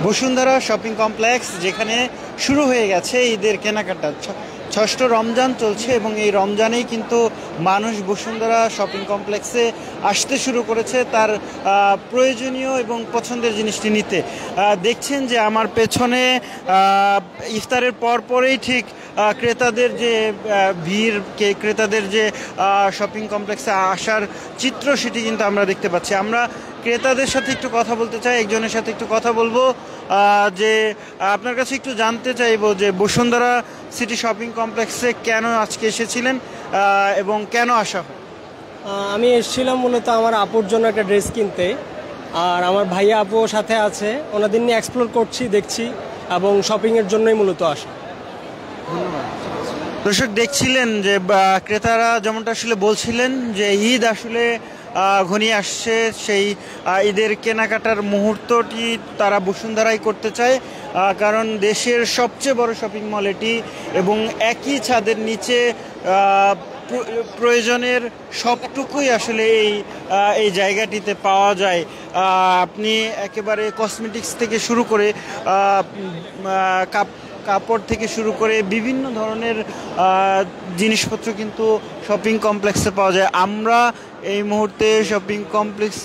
Bashundhara shopping complex, যেখানে শুরু হয়ে গেছে ঈদের কেনাকাটা। ষষ্ঠ রমজান চলছে এবং এই রমজানেই কিন্তু মানুষ বসুন্ধরা শপিং কমপ্লেক্সে আসতে শুরু করেছে তার প্রয়োজনীয় এবং পছন্দের জিনিসটি নিতে। দেখছেন যে আমার পেছনে ইফতারের পরেই ঠিক ক্রেতাদের যে ভিড়, ক্রেতাদের যে শপিং কমপ্লেক্সে আসার চিত্র, সেটি কিন্তু আমরা দেখতে পাচ্ছি। আমরা ক্রেতাদের সাথে একটু কথা বলতে চাই, একজনের সাথে একটু কথা বলবো, যে আপনার কাছে একটু জানতে চাইবো যে বসুন্ধরা সিটি শপিং কমপ্লেক্সে কেন আজকে এসেছিলেন এবং কেন আসা হয়? আমি এসেছিলাম মূলত আমার আপুর জন্য একটা ড্রেস কিনতে, আর আমার ভাইয়া আপুও সাথে আছে, ওনাদের নিয়ে এক্সপ্লোর করছি, দেখছি এবং শপিংয়ের জন্যই মূলত আসা। ধন্যবাদ। দর্শক, দেখছিলেন যে ক্রেতারা যেমনটা আসলে বলছিলেন যে ঈদ আসলে ঘনিয়ে আসছে, সেই ঈদের কেনাকাটার মুহূর্তটি তারা বসুন্ধরাই করতে চায়, কারণ দেশের সবচেয়ে বড় শপিং মল এটি এবং একই ছাদের নিচে প্রয়োজনের সবটুকুই আসলে এই জায়গাটিতে পাওয়া যায়। আপনি একেবারে কসমেটিক্স থেকে শুরু করে কাপড় থেকে শুরু করে বিভিন্ন ধরনের জিনিসপত্র কিন্তু শপিং কমপ্লেক্সে পাওয়া যায়। আমরা এই মুহূর্তে শপিং কমপ্লেক্স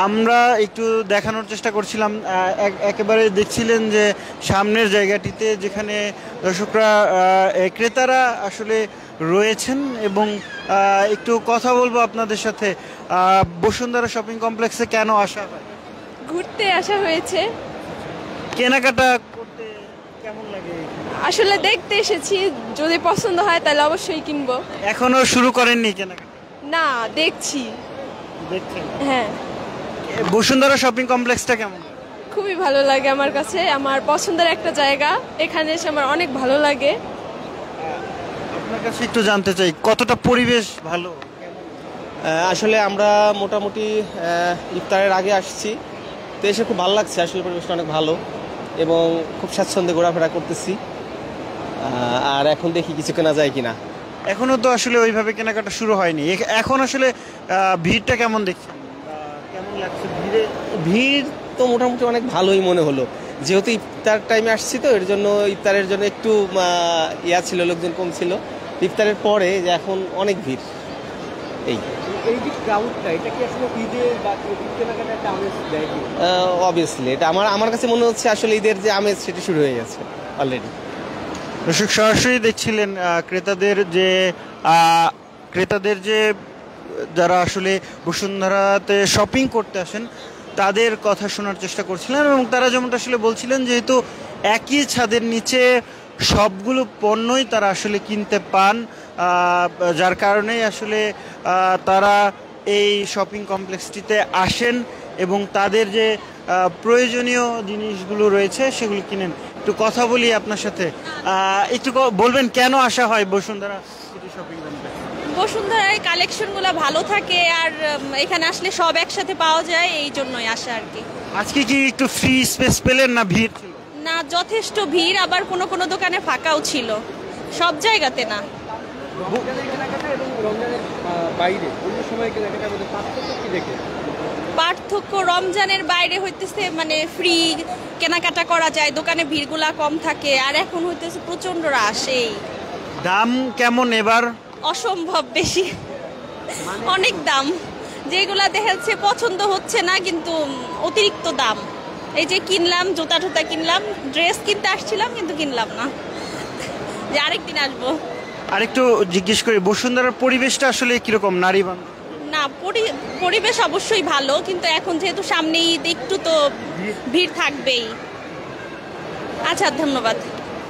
আমরা একটু দেখানোর চেষ্টা করছিলাম, একেবারে দেখছিলেন যে সামনের জায়গাটিতে যেখানে দর্শকরা ক্রেতারা আসলে রয়েছেন এবং একটু কথা বলবো আপনাদের সাথে। বসুন্ধরা শপিং কমপ্লেক্সে কেন আসা হয়? ঘুরতে আসা হয়েছে। কেনাকাটা করতে কেমন লাগে? আসলে দেখতে এসেছি, যদি পছন্দ হয় তাহলে অবশ্যই কিনবো। এখনো শুরু করেননি কেনাকাটা? না, দেখছি। দেখছেন? হ্যাঁ। বসুন্ধরা শপিং কমপ্লেক্সটা কেমন? খুবই ভালো লাগে আমার কাছে, আমার পছন্দের একটা জায়গা, এখানে এসে আমার অনেক ভালো লাগে। আপনার কাছে একটু জানতে চাই, কতটা পরিবেশ ভালো? আসলে আমরা মোটামুটি ইফতারের আগে আসছি, তো এসে খুব ভালো লাগছে। আসলে পরিবেশটা অনেক ভালো এবং খুব স্বাচ্ছন্দ্যে ঘোরাফেরা করতেছি, আর এখন দেখি কিছু কেনা যায় কিনা। এখনো তো আসলে ওইভাবে কেনাকাটা শুরু হয়নি। এখন আসলে ভিড়টা কেমন দেখছেন? কেমন লাগছে? ভিড় তো মোটামুটি অনেক ভালোই মনে হলো, যেহেতু ইফতার টাইমে আসছি, তো এর জন্য ইফতারের জন্য একটু ছিল, লোকজন কম ছিল। ইফতারের পরে যে এখন অনেক ভিড়। এই যে ক্রাউডটা, এটা কি আসলে ঈদের বা কেনাকাটার একটা আমেজ দেয়? অবভিয়াসলি এটা আমার কাছে মনে হচ্ছে আসলে ঈদের যে আমেজ সেটা শুরু হয়ে গেছে অলরেডি। দর্শক, সরাসরি দেখছিলেন ক্রেতাদের যে যারা আসলে বসুন্ধরাতে শপিং করতে আসেন তাদের কথা শোনার চেষ্টা করছিলেন এবং তারা যেমনটা আসলে বলছিলেন, যেহেতু একই ছাদের নিচে সবগুলো পণ্যই তারা আসলে কিনতে পান, যার কারণেই আসলে তারা এই শপিং কমপ্লেক্সটিতে আসেন এবং তাদের যে প্রয়োজনীয় জিনিসগুলো রয়েছে সেগুলো কিনেন। একটু কথা বলি আপনার সাথে, একটু বলবেন কেন আসা হয় বসুন্ধরা সিটি শপিং কমপ্লেক্স? বসুন্ধরার কালেকশনগুলো ভালো থাকে আর এখানে আসলে সব একসাথে পাওয়া যায়, এই জন্যই আসা আর কি। আজকে কি একটু ফ্রি স্পেস পেলেন না ভিড় ছিল? না, যথেষ্ট ভিড়, আবার কোনো কোনো দোকানে ফাঁকাও ছিল, সব জায়গাতে না। পার্থক্য রমজানের বাইরে হইতেছে মানে ফ্রি কেনাকাটা করা যায়, দোকানে ভিড়গুলা কম থাকে, আর এখন হইতেছে প্রচন্ড রাশ। এই দাম কেমন এবার? অসম্ভব বেশি, অনেক দাম, যেগুলা দেখা যাচ্ছে পছন্দ হচ্ছে না, কিন্তু অতিরিক্ত দাম। এই যে কিনলাম, জুতা টুতা কিনলাম, ড্রেস কিনতে আসছিলাম কিন্তু কিনলাম না, যে আরেকদিন আসবো। আরেকটু জিজ্ঞেস করি, বসুন্ধরার পরিবেশটা আসলে কিরকম? নারী বান্ধব? না, পরিবেশ অবশ্যই ভালো, কিন্তু এখন যেহেতু সামনে ঈদ, একটু তো ভিড় থাকবেই। আচ্ছা, ধন্যবাদ।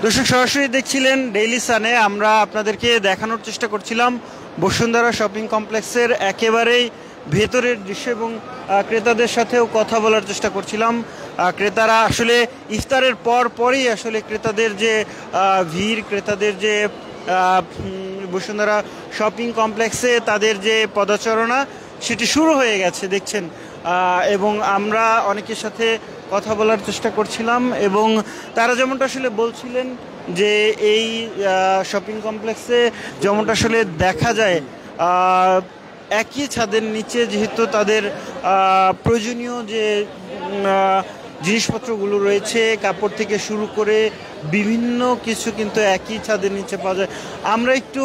দর্শক, সরাসরি দেখছিলেন ডেইলি সানে, আমরা আপনাদেরকে দেখানোর চেষ্টা করছিলাম বসুন্ধরা শপিং কমপ্লেক্সের একেবারেই ভেতরের দৃশ্য এবং ক্রেতাদের সাথেও কথা বলার চেষ্টা করছিলাম। ক্রেতারা আসলে ইফতারের পরই আসলে ক্রেতাদের যে ভিড়, ক্রেতাদের যে বসুন্ধরা শপিং কমপ্লেক্সে তাদের যে পদচারণা সেটি শুরু হয়ে গেছে দেখছেন, এবং আমরা অনেকের সাথে কথা বলার চেষ্টা করছিলাম এবং তারা যেমনটা আসলে বলছিলেন যে এই শপিং কমপ্লেক্সে যেমনটা আসলে দেখা যায় একই ছাদের নিচে যেহেতু তাদের প্রয়োজনীয় যে জিনিসপত্রগুলো রয়েছে, কাপড় থেকে শুরু করে বিভিন্ন কিছু কিন্তু একই ছাদের নিচে পাওয়া যায়। আমরা একটু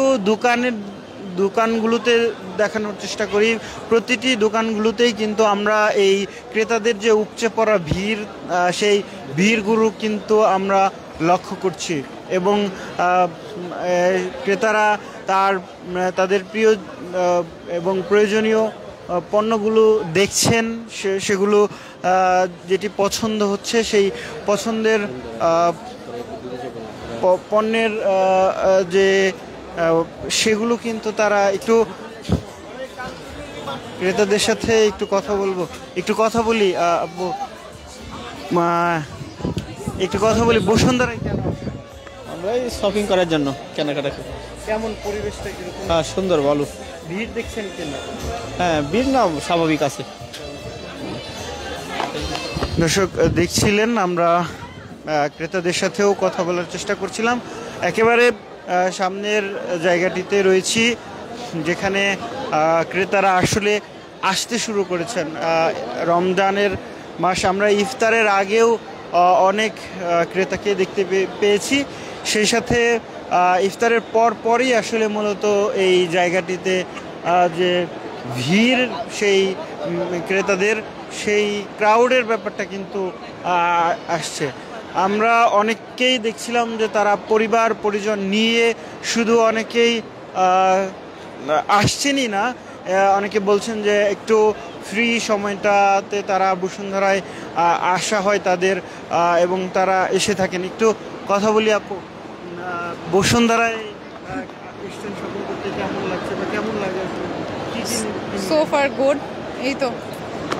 দোকানগুলোতে দেখানোর চেষ্টা করি। প্রতিটি দোকানগুলোতেই কিন্তু আমরা এই ক্রেতাদের যে উপচে পড়া ভিড়, সেই ভিড়গুলো কিন্তু আমরা লক্ষ্য করছি এবং ক্রেতারা তাদের প্রিয় এবং প্রয়োজনীয় পণ্যগুলো দেখছেন, সেগুলো যেটি পছন্দ হচ্ছে সেই পছন্দের পণ্যের যে সেগুলো কিন্তু তারা একটু ক্রেতাদের সাথে একটু কথা বলি। আপু, একটু কথা বলি, বসুন্ধরায় কেন আমরা শপিং করার জন্য কেনাকাটা করি। কেমন পরিবেশটা কিরকম? সুন্দর, ভালো। ভিড় দেখছেন কিনা? হ্যাঁ, ভিড় না স্বাভাবিক আছে। দর্শক দেখছিলেন, আমরা ক্রেতাদের সাথেও কথা বলার চেষ্টা করছিলাম। একেবারে সামনের জায়গাটিতে রয়েছি যেখানে ক্রেতারা আসলে আসতে শুরু করেছেন। রমজানের মাস, আমরা ইফতারের আগেও অনেক ক্রেতাকে দেখতে পেয়েছি, সেই সাথে ইফতারের পরই আসলে মূলত এই জায়গাটিতে যে ভিড়, সেই ক্রেতাদের সেই ক্রাউডের ব্যাপারটা কিন্তু আসছে। আমরা অনেককেই দেখছিলাম যে তারা পরিজন নিয়ে, শুধু অনেকেই আসছেনই না, অনেকে বলছেন যে একটু ফ্রি সময়টাতে তারা বসুন্ধরায় আসা হয় তাদের, এবং তারা এসে থাকেন। একটু কথা বলি আপু, বসুন্ধরায় শপিং করতে কেমন লাগছে বা কেমন লাগে? So far good. এই তো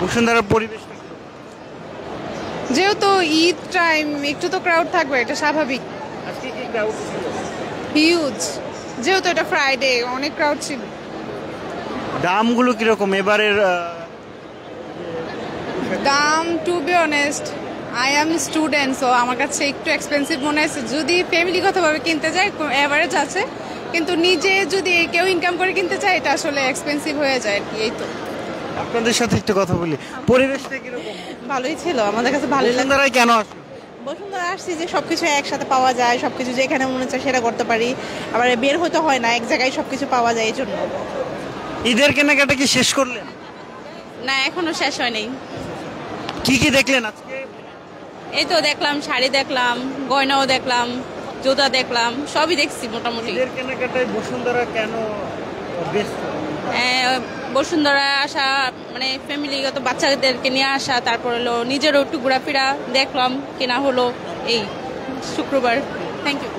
বসুন্ধরার পরিবেশটা যেহেতু ঈদ টাইম, একটু তো ক্রাউড থাকবে, এটা স্বাভাবিক। আজকে কি ক্রাউড ছিল? হিউজ, যেহেতু এটা ফ্রাইডে, অনেক ক্রাউড ছিল। দামগুলো কিরকম এবারের? দাম, to be honest, I am student, so আমার কাছে একটু এক্সপেন্সিভ মনে হয়েছে। যদি ফ্যামিলিগতভাবে কিনতে যায় অ্যাভারেজ আছে, কিন্তু নিজে যদি কেউ ইনকাম করে কিনতে চায় এটা আসলে এক্সপেন্সিভ হয়ে যায় আর কি। এই তো। আপনাদের সাথে একটু কথা বলি, পরিবেশটা কিরকম? ভালোই ছিল, আমাদের কাছে ভালোই লাগে। বসুন্ধরায় কেন আসেন? বসুন্ধরা আসছি যে সবকিছু একসাথে পাওয়া যায়, সবকিছু যেখানে মনে হচ্ছে সেটা করতে পারি, আবার বের হতে হয় না, এক জায়গায় সবকিছু পাওয়া যায়, এই জন্য। ঈদের কেনাকাটা কি শেষ করলেন? না, এখনো শেষ হয়নি। কি দেখলেন আজকে? এই তো দেখলাম, শাড়ি দেখলাম, গয়নাও দেখলাম, জুতা দেখলাম, সবই দেখছি মোটামুটি। ঈদের কেনাকাটায় বসুন্ধরা কেন বেস্ট? বসুন্ধরা আসা মানে ফ্যামিলিগত বাচ্চাদেরকে নিয়ে আসা, তারপর হলো নিজেরও একটু ঘোরাফেরা দেখলাম, কেনা হলো এই শুক্রবার। Thank you.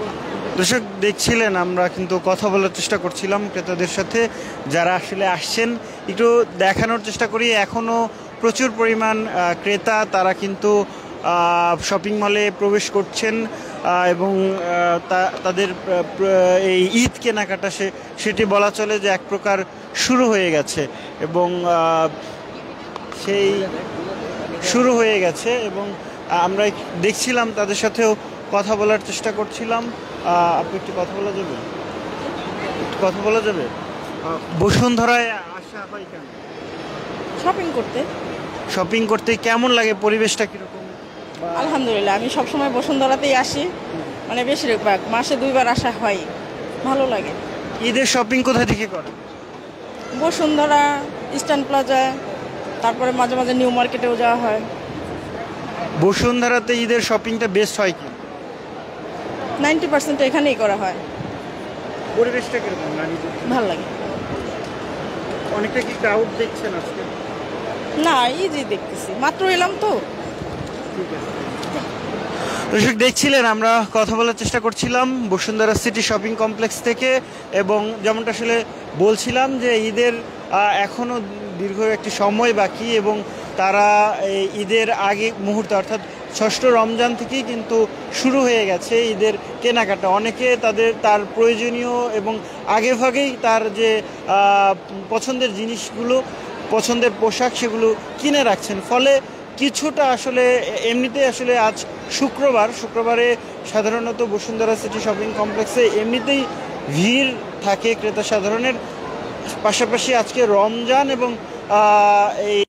দর্শক দেখছিলেন, আমরা কিন্তু কথা বলার চেষ্টা করছিলাম ক্রেতাদের সাথে যারা আসলে আসছেন। একটু দেখানোর চেষ্টা করি, এখনও প্রচুর পরিমাণ ক্রেতা তারা কিন্তু শপিং মলে প্রবেশ করছেন এবং তাদের এই ঈদ কেনাকাটা সেটি বলা চলে যে এক প্রকার শুরু হয়ে গেছে এবং সেই শুরু হয়ে গেছে এবং আমরা দেখছিলাম, তাদের সাথেও কথা বলার চেষ্টা করছিলাম। আপনি একটু কথা বলা যাবে? বসুন্ধরায় আসা হয় কেন? শপিং করতে কেমন লাগে? পরিবেশটা কিরকম? আলহামদুলিল্লাহ, আমি সবসময় বসুন্ধরাতেই আসি, মানে বেশিরভাগ মাসে 2 বার আসা হয়, ভালো লাগে। ঈদের শপিং কোথা থেকে করেন? বসুন্ধরা, ইস্টার্ন প্লাজা, তারপরে মাঝে মাঝে নিউ মার্কেটেও যাওয়া হয়। বসুন্ধরাতে ঈদের শপিংটা বেস্ট হয় কি? 90% এখানেই করা হয়। পরিবেশটা কিরকম? ভালো লাগে। অনেকটা কি ক্রাউড দেখছেন আজকে? না, ইজি দেখতেছি, মাত্র এলাম তো। দর্শক দেখছিলেন, আমরা কথা বলার চেষ্টা করছিলাম বসুন্ধরা সিটি শপিং কমপ্লেক্স থেকে, এবং যেমনটা আসলে বলছিলাম যে ঈদের এখনও দীর্ঘ একটি সময় বাকি এবং তারা ঈদের আগে মুহূর্তে অর্থাৎ ষষ্ঠ রমজান থেকেই কিন্তু শুরু হয়ে গেছে ঈদের কেনাকাটা। অনেকে তার প্রয়োজনীয় এবং আগেভাগেই তার যে পছন্দের জিনিসগুলো, পছন্দের পোশাক সেগুলো কিনে রাখছেন। ফলে কিছুটা আসলে এমনিতে আসলে আজ শুক্রবারে সাধারণত বসুন্ধরা সিটি শপিং কমপ্লেক্সে এমনিতেই ভিড় থাকে ক্রেতা সাধারণের। পাশাপাশি আজকে রমজান এবং এই